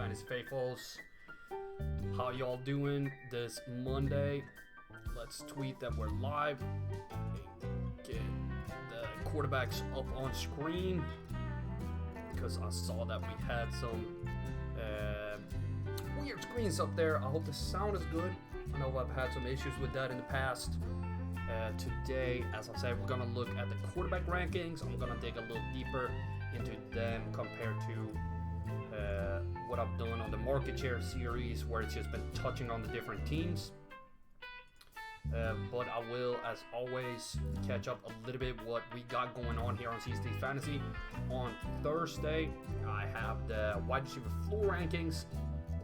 Fantasy Faithfuls. How y'all doing this Monday? Let's tweet that we're live and get the quarterbacks up on screen because I saw that we had some weird screens up there. I hope the sound is good. I know I've had some issues with that in the past. Today, as I said, we're going to look at the quarterback rankings. I'm going to dig a little deeper into them compared to what I've done on the market share series, where it's just been touching on the different teams. But I will, as always, catch up a little bit what we got going on here on CST Fantasy. On Thursday, I have the wide receiver floor rankings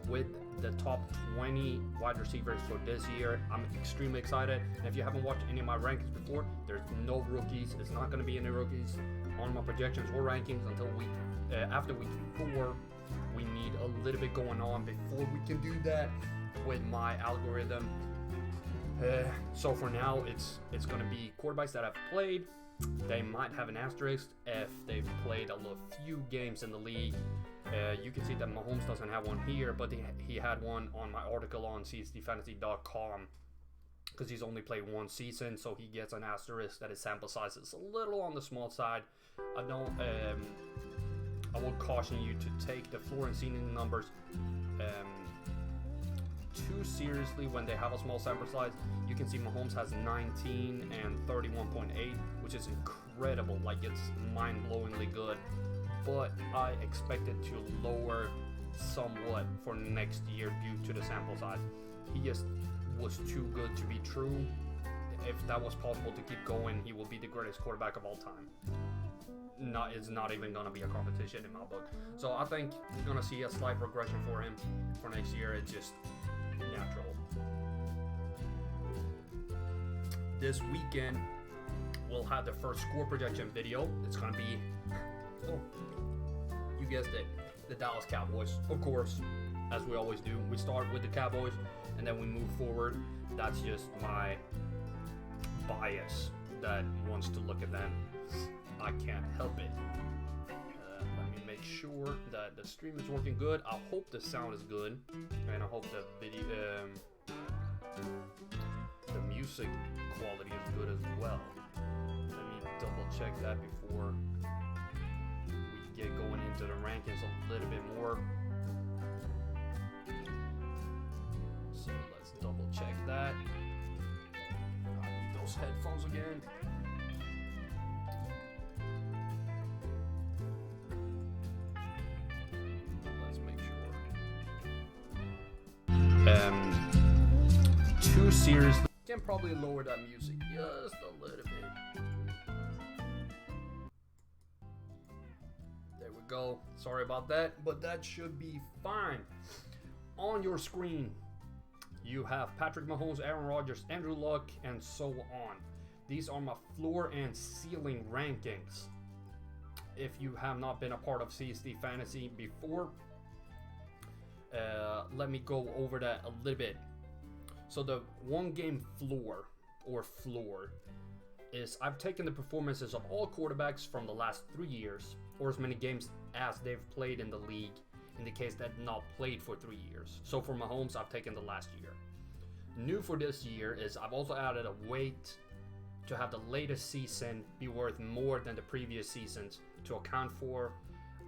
with the top 20 wide receivers for this year. I'm extremely excited. And if you haven't watched any of my rankings before, there's no rookies. It's not going to be any rookies on my projections or rankings until after week 4. We need a little bit going on before we can do that with my algorithm. So for now, it's going to be quarterbacks that have played. They might have an asterisk if they've played a few games in the league. You can see that Mahomes doesn't have one here, but he had one on my article on CSTFantasy.com because he's only played one season, so he gets an asterisk that his sample size is a little on the small side. I will caution you to take the floor and ceiling numbers too seriously when they have a small sample size. You can see Mahomes has 19 and 31.8, which is incredible. Like, it's mind-blowingly good. But I expect it to lower somewhat for next year due to the sample size. He just was too good to be true. If that was possible to keep going, he will be the greatest quarterback of all time. It's not even going to be a competition in my book. So I think you're going to see a slight progression for him for next year. It's just natural. This weekend, we'll have the first score projection video. It's going to be, you guessed it, the Dallas Cowboys. Of course, as we always do, we start with the Cowboys and then we move forward. That's just my bias that wants to look at them. I can't help it. Let me make sure that the stream is working good. I hope the sound is good, and I hope the video, the music quality is good as well. Let me double check that before we get going into the rankings a little bit more. So let's double check that. I need those headphones again. Too seriously. Can probably lower that music just a little bit. There we go. Sorry about that, but that should be fine. On your screen, you have Patrick Mahomes, Aaron Rodgers, Andrew Luck, and so on. These are my floor and ceiling rankings. If you have not been a part of CST Fantasy before, let me go over that a little bit. So the one game floor is I've taken the performances of all quarterbacks from the last 3 years, or as many games as they've played in the league, in the case that not played for 3 years. So for Mahomes, I've taken the last year. New for this year is I've also added a weight to have the latest season be worth more than the previous seasons to account for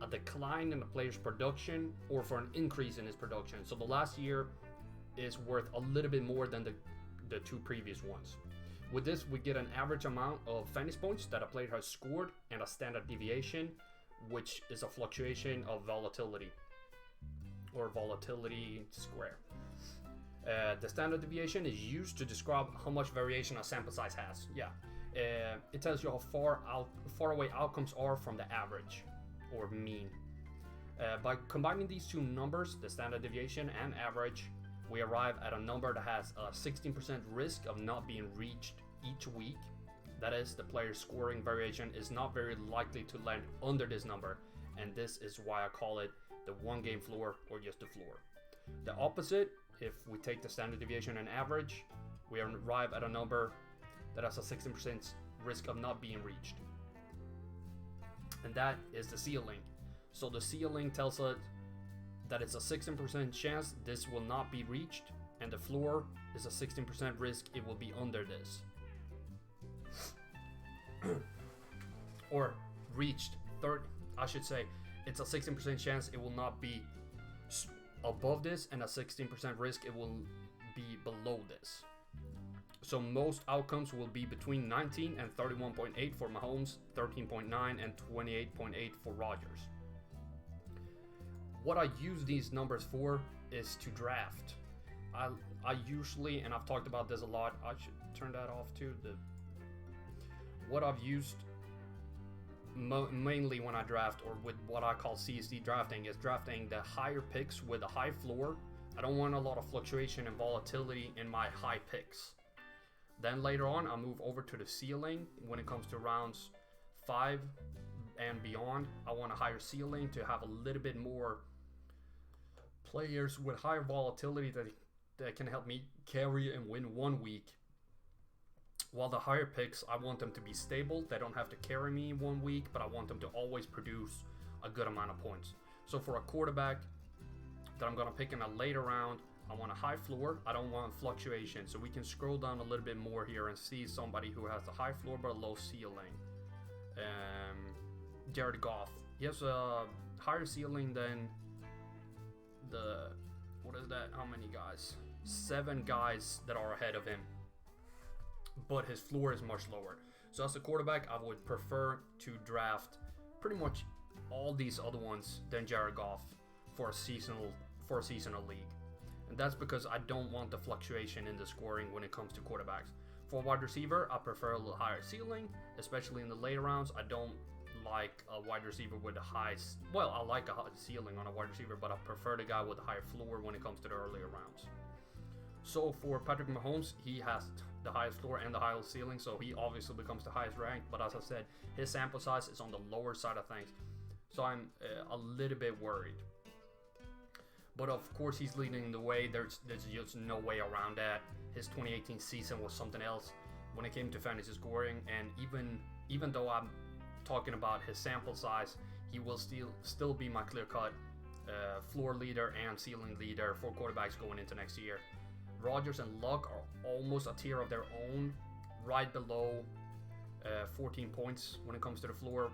a decline in the player's production or for an increase in his production. So the last year is worth a little bit more than the 2 previous ones. With this, we get an average amount of fantasy points that a player has scored and a standard deviation, which is a fluctuation of volatility, or volatility square. The standard deviation is used to describe how much variation a sample size has. It tells you how far away outcomes are from the average or mean. By combining these two numbers, the standard deviation and average, we arrive at a number that has a 16% risk of not being reached each week. That is, the player's scoring variation is not very likely to land under this number, and this is why I call it the one game floor or just the floor. The opposite, if we take the standard deviation and average, we arrive at a number that has a 16% risk of not being reached. And that is the ceiling. So the ceiling tells us that it's a 16% chance this will not be reached, and the floor is a 16% risk it will be under this. Or reached, I should say, it's a 16% chance it will not be above this, and a 16% risk it will be below this. So most outcomes will be between 19 and 31.8 for Mahomes, 13.9 and 28.8 for Rodgers. What I use these numbers for is to draft. I usually, and I've talked about this a lot, I should turn that off too. What I've used mainly when I draft, or with what I call CSD drafting, is drafting the higher picks with a high floor. I don't want a lot of fluctuation and volatility in my high picks. Then later on, I'll move over to the ceiling. When it comes to rounds 5 and beyond, I want a higher ceiling to have a little bit more players with higher volatility that can help me carry and win 1 week. While the higher picks, I want them to be stable. They don't have to carry me 1 week, but I want them to always produce a good amount of points. So for a quarterback that I'm going to pick in a later round, I want a high floor. I don't want fluctuation. So we can scroll down a little bit more here and see somebody who has a high floor but a low ceiling. Jared Goff. He has a higher ceiling than what is that? How many guys? 7 guys that are ahead of him. But his floor is much lower. So as a quarterback, I would prefer to draft pretty much all these other ones than Jared Goff for a seasonal league. And that's because I don't want the fluctuation in the scoring when it comes to quarterbacks. For wide receiver, I prefer a little higher ceiling, especially in the later rounds. I don't like a wide receiver with a high... Well, I like a high ceiling on a wide receiver, but I prefer the guy with a higher floor when it comes to the earlier rounds. So for Patrick Mahomes, he has the highest floor and the highest ceiling, so he obviously becomes the highest ranked. But as I said, his sample size is on the lower side of things. So I'm a little bit worried. But of course, he's leading the way. There's just no way around that. His 2018 season was something else when it came to fantasy scoring. And even though I'm talking about his sample size, he will still be my clear-cut floor leader and ceiling leader for quarterbacks going into next year. Rodgers and Luck are almost a tier of their own, right below 14 points when it comes to the floor.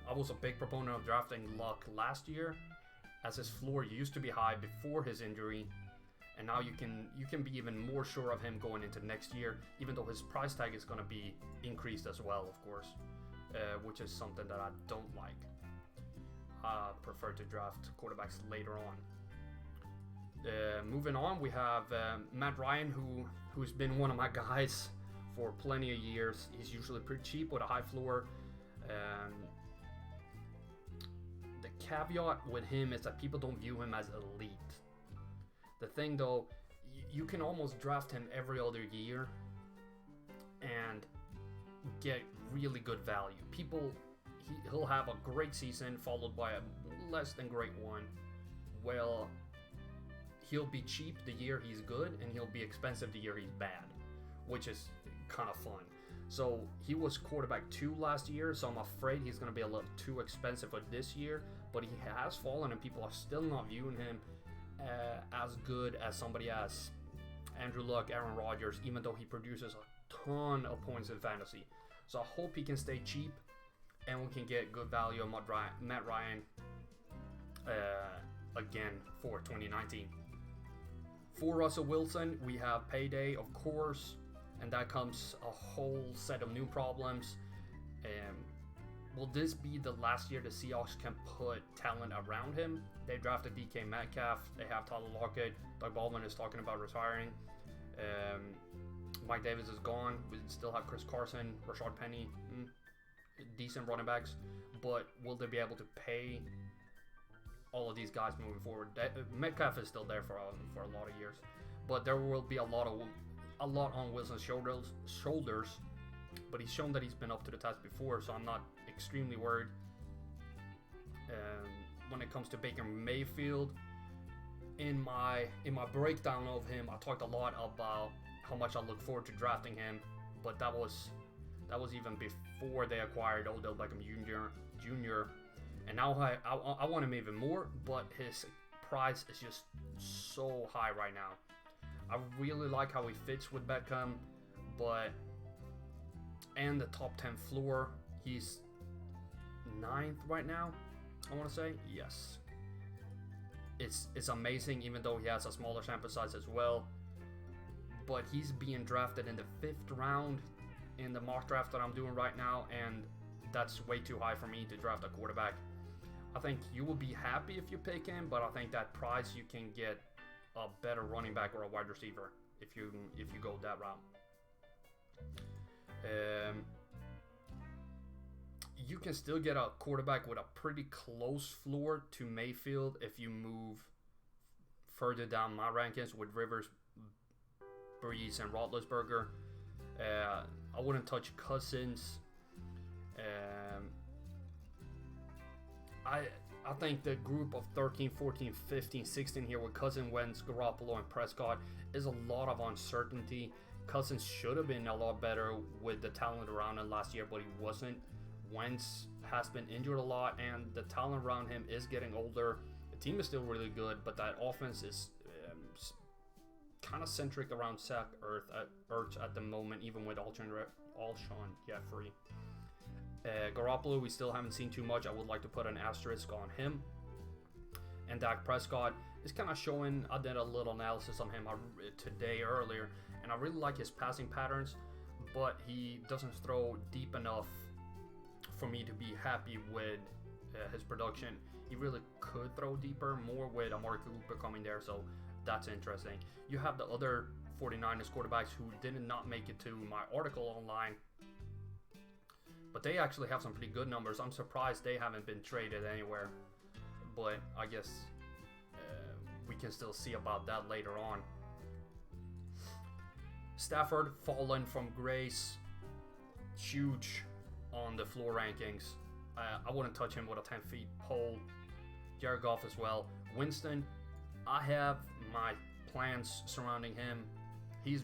I was a big proponent of drafting Luck last year, as his floor used to be high before his injury, and now you can be even more sure of him going into next year, even though his price tag is going to be increased as well, of course, which is something that I don't like. I prefer to draft quarterbacks later on. Moving on, we have Matt Ryan, who's been one of my guys for plenty of years. He's usually pretty cheap with a high floor. The caveat with him is that people don't view him as elite. The thing though, you can almost draft him every other year and get really good value. He'll have a great season followed by a less than great one. Well, he'll be cheap the year he's good, and he'll be expensive the year he's bad, which is kind of fun. So he was quarterback 2 last year, so I'm afraid he's going to be a little too expensive for this year, but he has fallen and people are still not viewing him as good as somebody as Andrew Luck, Aaron Rodgers, even though he produces a ton of points in fantasy. So I hope he can stay cheap and we can get good value on Matt Ryan again for 2019. For Russell Wilson, we have payday, of course, and that comes a whole set of new problems. Will this be the last year the Seahawks can put talent around him? They drafted DK Metcalf, they have Tyler Lockett, Doug Baldwin is talking about retiring. Mike Davis is gone. We still have Chris Carson, Rashad Penny, decent running backs, but will they be able to pay all of these guys moving forward? Metcalf is still there for a lot of years, but there will be a lot on Wilson's shoulders. But he's shown that he's been up to the task before, so I'm not extremely worried. When it comes to Baker Mayfield, in my breakdown of him, I talked a lot about how much I look forward to drafting him, but that was even before they acquired Odell Beckham Jr. And now I want him even more, but his price is just so high right now. I really like how he fits with Beckham, but and the top 10 floor, he's 9th right now, I want to say. Yes. It's amazing, even though he has a smaller sample size as well. But he's being drafted in the 5th round in the mock draft that I'm doing right now, and that's way too high for me to draft a quarterback. I think you will be happy if you pick him, but I think that price you can get a better running back or a wide receiver if you go that route. You can still get a quarterback with a pretty close floor to Mayfield if you move further down my rankings with Rivers, Breeze, and Roethlisberger. I wouldn't touch Cousins. I think the group of 13, 14, 15, 16 here with Cousins, Wentz, Garoppolo, and Prescott is a lot of uncertainty. Cousins should have been a lot better with the talent around him last year, but he wasn't. Wentz has been injured a lot, and the talent around him is getting older. The team is still really good, but that offense is kind of centric around Zach Ertz at the moment, even with Alshon Jeffrey. Garoppolo, we still haven't seen too much. I would like to put an asterisk on him. And Dak Prescott is kind of showing. I did a little analysis on him today earlier, and I really like his passing patterns, but he doesn't throw deep enough for me to be happy with his production. He really could throw deeper, more with Amari Cooper coming there, so that's interesting. You have the other 49ers quarterbacks who did not make it to my article online, but they actually have some pretty good numbers. I'm surprised they haven't been traded anywhere, but I guess we can still see about that later on. Stafford fallen from grace, huge on the floor rankings. I wouldn't touch him with a 10-feet pole. Jared Goff as well. Winston, I have my plans surrounding him. He's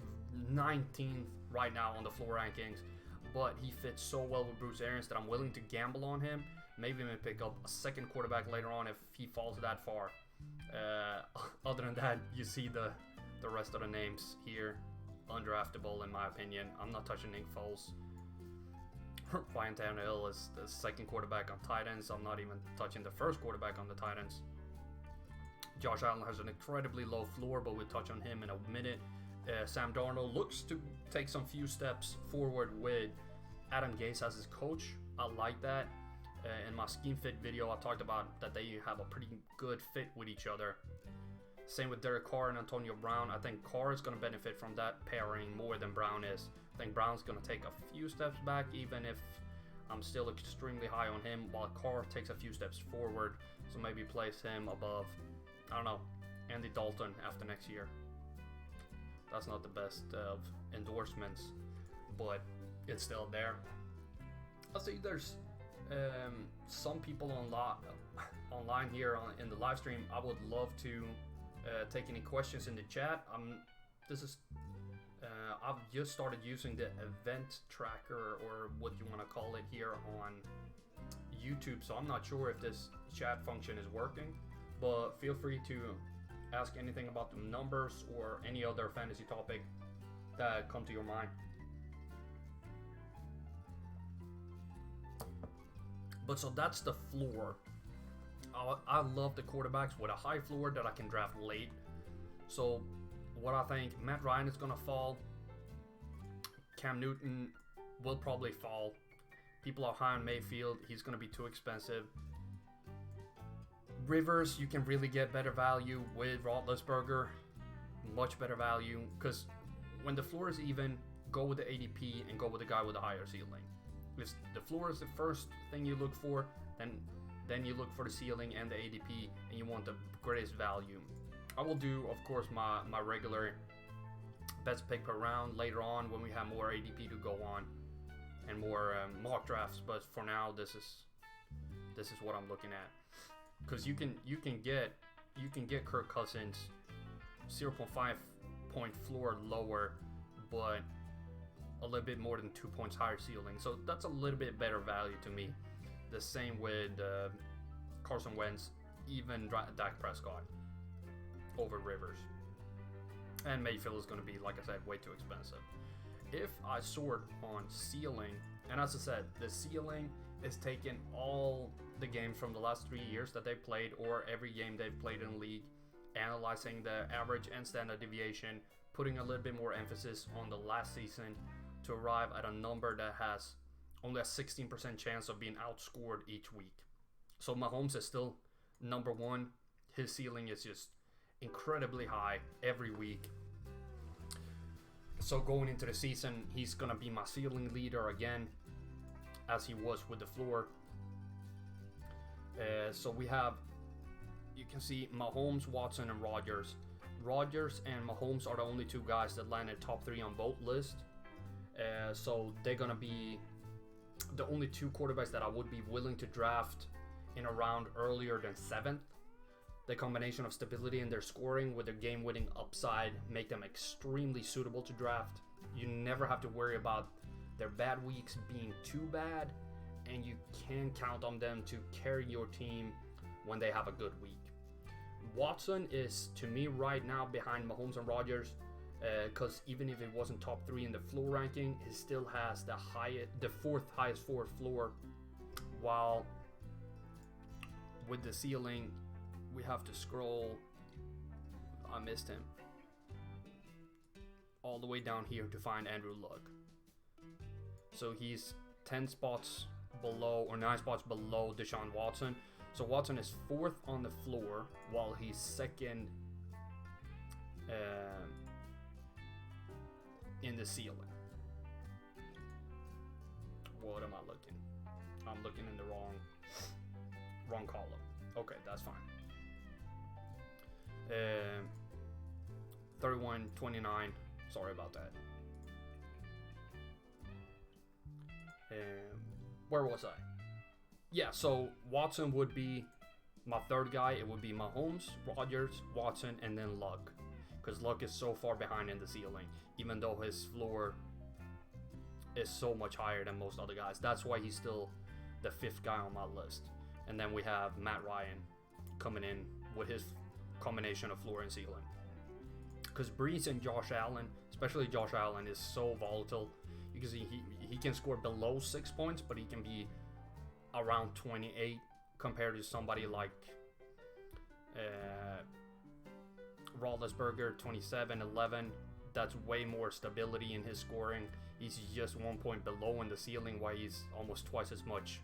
19th right now on the floor rankings, but he fits so well with Bruce Arians that I'm willing to gamble on him. Maybe even pick up a second quarterback later on if he falls that far. Other than that, you see the rest of the names here. Undraftable in my opinion. I'm not touching Nick Foles. Ryan Tannehill is the second quarterback on tight ends. I'm not even touching the first quarterback on the tight ends. Josh Allen has an incredibly low floor, but we'll touch on him in a minute. Sam Darnold looks to take some few steps forward with Adam Gase as his coach. I like that. In my scheme fit video, I talked about that they have a pretty good fit with each other. Same with Derek Carr and Antonio Brown. I think Carr is going to benefit from that pairing more than Brown is. I think Brown's going to take a few steps back, even if I'm still extremely high on him, while Carr takes a few steps forward. So maybe place him above, I don't know, Andy Dalton after next year. That's not the best of endorsements, but it's still there. I see there's some people online here in the live stream. I would love to take any questions in the chat. I've just started using the event tracker, or what you want to call it, here on YouTube, so I'm not sure if this chat function is working, but feel free to ask anything about the numbers or any other fantasy topic that come to your mind. But so that's the floor. I love the quarterbacks with a high floor that I can draft late. So what I think, Matt Ryan is going to fall. Cam Newton will probably fall. People are high on Mayfield. He's going to be too expensive. Rivers, you can really get better value with Roethlisberger. Much better value. Because when the floor is even, go with the ADP and go with the guy with the higher ceiling. If the floor is the first thing you look for, then you look for the ceiling and the ADP, and you want the greatest value. I will do, of course, my regular best pick per round later on when we have more ADP to go on and more mock drafts. But for now, this is what I'm looking at. Because you can get Kirk Cousins 0.5 point floor lower, but a little bit more than 2 points higher ceiling. So that's a little bit better value to me. The same with Carson Wentz, even Dak Prescott over Rivers. And Mayfield is going to be, like I said, way too expensive. If I sort on ceiling, and as I said, the ceiling is taking all the games from the last 3 years that they've played, or every game they've played in the league, analyzing the average and standard deviation, putting a little bit more emphasis on the last season to arrive at a number that has only a 16% chance of being outscored each week. So Mahomes is still number one. His ceiling is just incredibly high every week. So going into the season, he's going to be my ceiling leader again, as he was with the floor. So we have, you can see Mahomes, Watson, and Rodgers. Rodgers and Mahomes are the only two guys that landed top 3 on both lists. So they're going to be the only two quarterbacks that I would be willing to draft in a round earlier than 7th. The combination of stability in their scoring with their game-winning upside make them extremely suitable to draft. You never have to worry about their bad weeks being too bad, and you can count on them to carry your team when they have a good week. Watson is, to me right now, behind Mahomes and Rodgers, because even if it wasn't top 3 in the floor ranking, it still has the 4th highest forward floor, while with the ceiling, we have to scroll. I missed him. All the way down here to find Andrew Luck. So he's 10 spots below, or 9 spots below Deshaun Watson. So Watson is 4th on the floor, while he's 2nd in the ceiling. What am I looking? I'm looking in the wrong column. Okay, that's fine. 31-29. Sorry about that. Where was I? Yeah, so Watson would be my 3rd guy. It would be Mahomes, Rodgers, Watson, and then Luck. Because Luck is so far behind in the ceiling, even though his floor is so much higher than most other guys. That's why he's still the 5th guy on my list. And then we have Matt Ryan coming in with his combination of floor and ceiling. Because Breeze and Josh Allen, especially Josh Allen, is so volatile. You can see he can score below 6 points, but he can be around 28 compared to somebody like Roethlisberger, 27-11. That's way more stability in his scoring. He's just 1 point below in the ceiling, while he's almost twice as much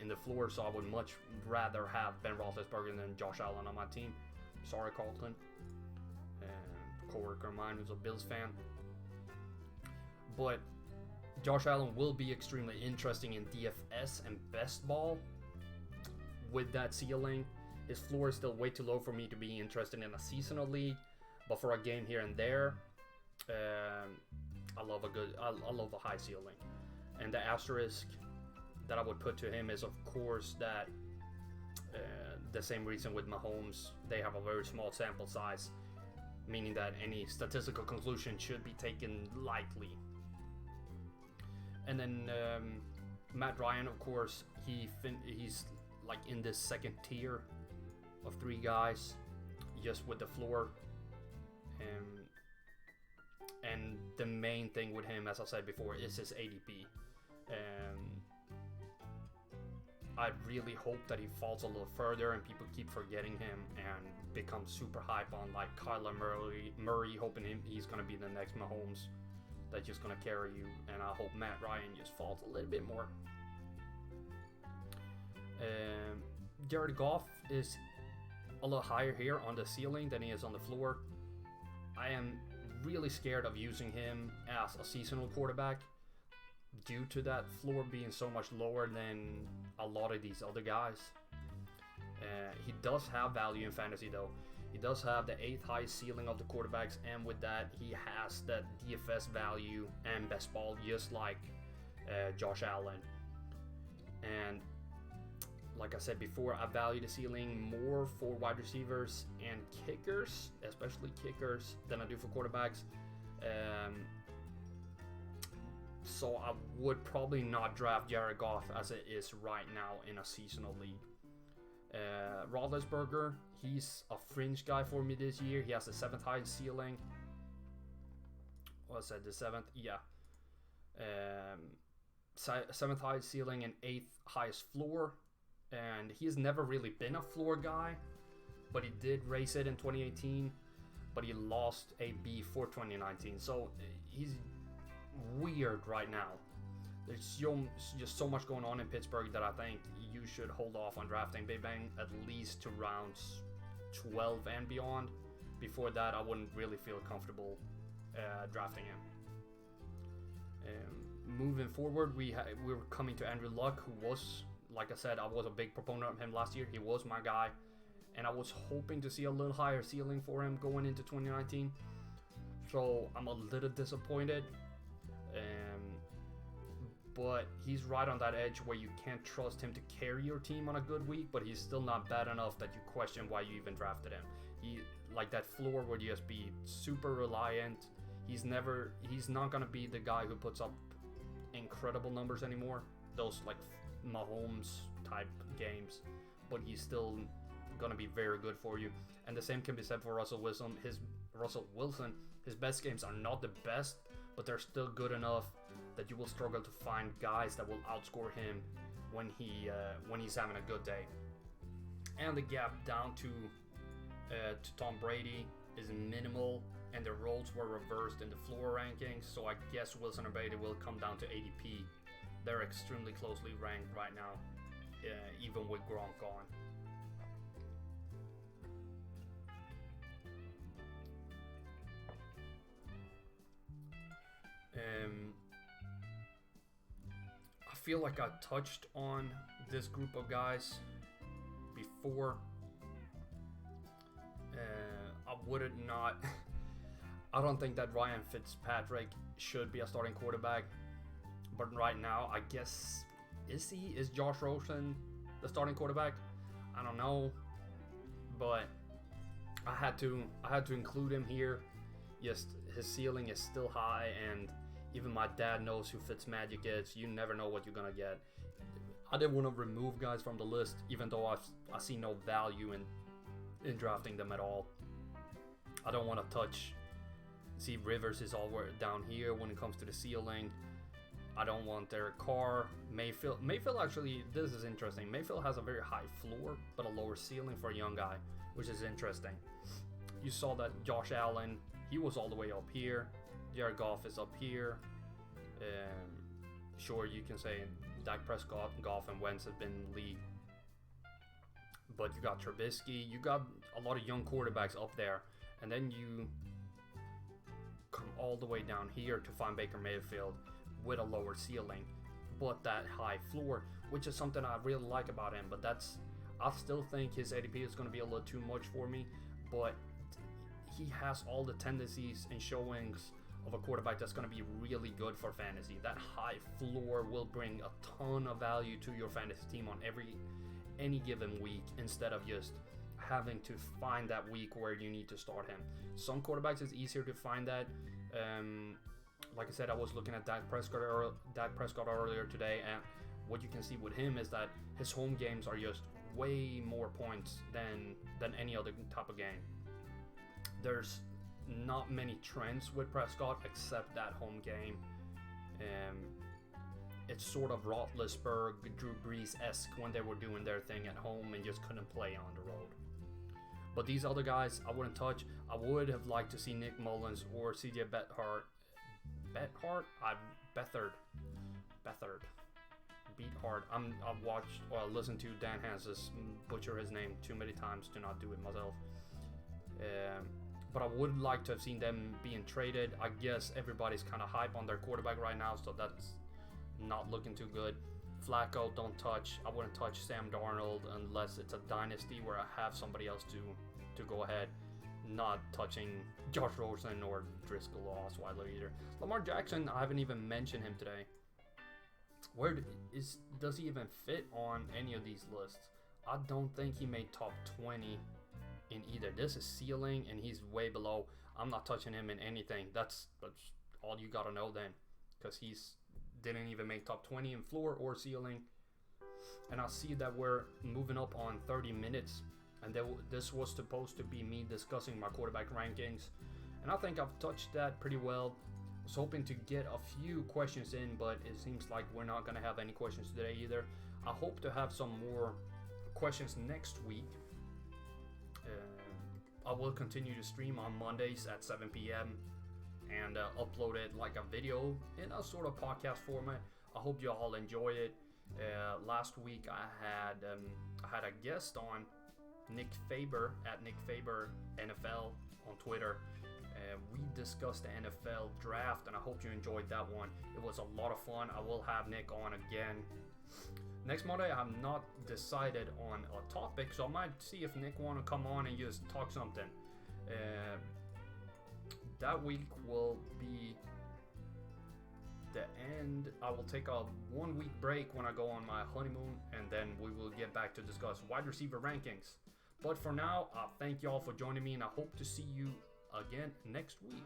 in the floor. So I would much rather have Ben Roethlisberger than Josh Allen on my team. Sorry, Carlton. Coworker of mine who's a Bills fan. But Josh Allen will be extremely interesting in DFS and best ball with that ceiling. His floor is still way too low for me to be interested in a seasonal league, but for a game here and there, I love a high ceiling. And the asterisk that I would put to him is, of course, that the same reason with Mahomes, they have a very small sample size, meaning that any statistical conclusion should be taken lightly. And then Matt Ryan, of course, he's like in this 2nd tier of 3 guys, just with the floor. And the main thing with him, as I said before, is his ADP. I really hope that he falls a little further and people keep forgetting him and become super hype on like Kyler Murray, hoping he's going to be the next Mahomes that's just going to carry you. And I hope Matt Ryan just falls a little bit more. Jared Goff is a little higher here on the ceiling than he is on the floor. I am really scared of using him as a seasonal quarterback due to that floor being so much lower than a lot of these other guys. He does have value in fantasy though. He does have the 8th highest ceiling of the quarterbacks, and with that he has that DFS value and best ball, just like Josh Allen. And like I said before, I value the ceiling more for wide receivers and kickers, especially kickers, than I do for quarterbacks. So I would probably not draft Jared Goff as it is right now in a seasonal league. Roethlisberger, he's a fringe guy for me this year. He has the 7th highest ceiling. What's that, the 7th? Yeah. 7th highest ceiling and 8th highest floor. And he's never really been a floor guy, but he did race it in 2018. But he lost a B for 2019. So he's weird right now. There's just so much going on in Pittsburgh that I think you should hold off on drafting Big Ben at least to rounds 12 and beyond. Before that, I wouldn't really feel comfortable drafting him. Moving forward, we're coming to Andrew Luck, who was, like I said, I was a big proponent of him last year. He was my guy, and I was hoping to see a little higher ceiling for him going into 2019. So I'm a little disappointed. But he's right on that edge where you can't trust him to carry your team on a good week, but he's still not bad enough that you question why you even drafted him. He, like, that floor would just be super reliant. He's not gonna be the guy who puts up incredible numbers anymore, those like Mahomes type games, but he's still gonna be very good for you. And the same can be said for Russell Wilson. His best games are not the best, but they're still good enough that you will struggle to find guys that will outscore him when he's having a good day. And the gap down to Tom Brady is minimal, and the roles were reversed in the floor rankings, so I guess Wilson and Brady will come down to ADP. They're extremely closely ranked right now, even with Gronk gone. I feel like I touched on this group of guys before. I don't think that Ryan Fitzpatrick should be a starting quarterback, but right now I guess is Josh Rosen the starting quarterback? I don't know, but I had to include him here. Yes, his ceiling is still high, and even my dad knows who Fitzmagic is. You never know what you're gonna get. I didn't want to remove guys from the list, even though I see no value in drafting them at all. I don't want to touch. See, Rivers is all down here when it comes to the ceiling. I don't want Derek Carr. Mayfield actually, this is interesting. Mayfield has a very high floor, but a lower ceiling for a young guy, which is interesting. You saw that Josh Allen, he was all the way up here. Jared Goff is up here. Sure, you can say Dak Prescott, Goff, and Wentz have been in the league. But you got Trubisky. You got a lot of young quarterbacks up there. And then you come all the way down here to find Baker Mayfield with a lower ceiling, but that high floor, which is something I really like about him. But I still think his ADP is going to be a little too much for me. But he has all the tendencies and showings of a quarterback that's going to be really good for fantasy. That high floor will bring a ton of value to your fantasy team on any given week, instead of just having to find that week where you need to start him. Some quarterbacks it's easier to find that. Like I said, I was looking at Dak Prescott earlier today, and what you can see with him is that his home games are just way more points than any other type of game. There's not many trends with Prescott except that home game. It's sort of Roethlisberger, Drew Brees-esque when they were doing their thing at home and just couldn't play on the road. But these other guys, I wouldn't touch. I would have liked to see Nick Mullins or CJ Beathard. Beathard. I've watched or listened to Dan Hansis butcher his name too many times to not do it myself. But I would like to have seen them being traded. I guess everybody's kind of hype on their quarterback right now, so that's not looking too good. Flacco, don't touch. I wouldn't touch Sam Darnold unless it's a dynasty where I have somebody else to go ahead. Not touching Josh Rosen or Driscoll Osweiler either. Lamar Jackson, I haven't even mentioned him today. Does he even fit on any of these lists? I don't think he made top 20 in either. This is ceiling and he's way below. I'm not touching him in anything. That's all you gotta know then, because he's didn't even make top 20 in floor or ceiling. And I see that we're moving up on 30 minutes. And this was supposed to be me discussing my quarterback rankings. And I think I've touched that pretty well. I was hoping to get a few questions in, but it seems like we're not going to have any questions today either. I hope to have some more questions next week. I will continue to stream on Mondays at 7 p.m. and upload it like a video in a sort of podcast format. I hope you all enjoy it. Last week I had a guest on, Nick Faber at Nick Faber NFL on Twitter. We discussed the NFL draft, and I hope you enjoyed that one. It was a lot of fun. I will have Nick on again next Monday. I have not decided on a topic, so I might see if Nick want to come on and just talk something. That week will be the end. I will take a 1 week break when I go on my honeymoon, and then we will get back to discuss wide receiver rankings. But for now, thank y'all for joining me, and I hope to see you again next week.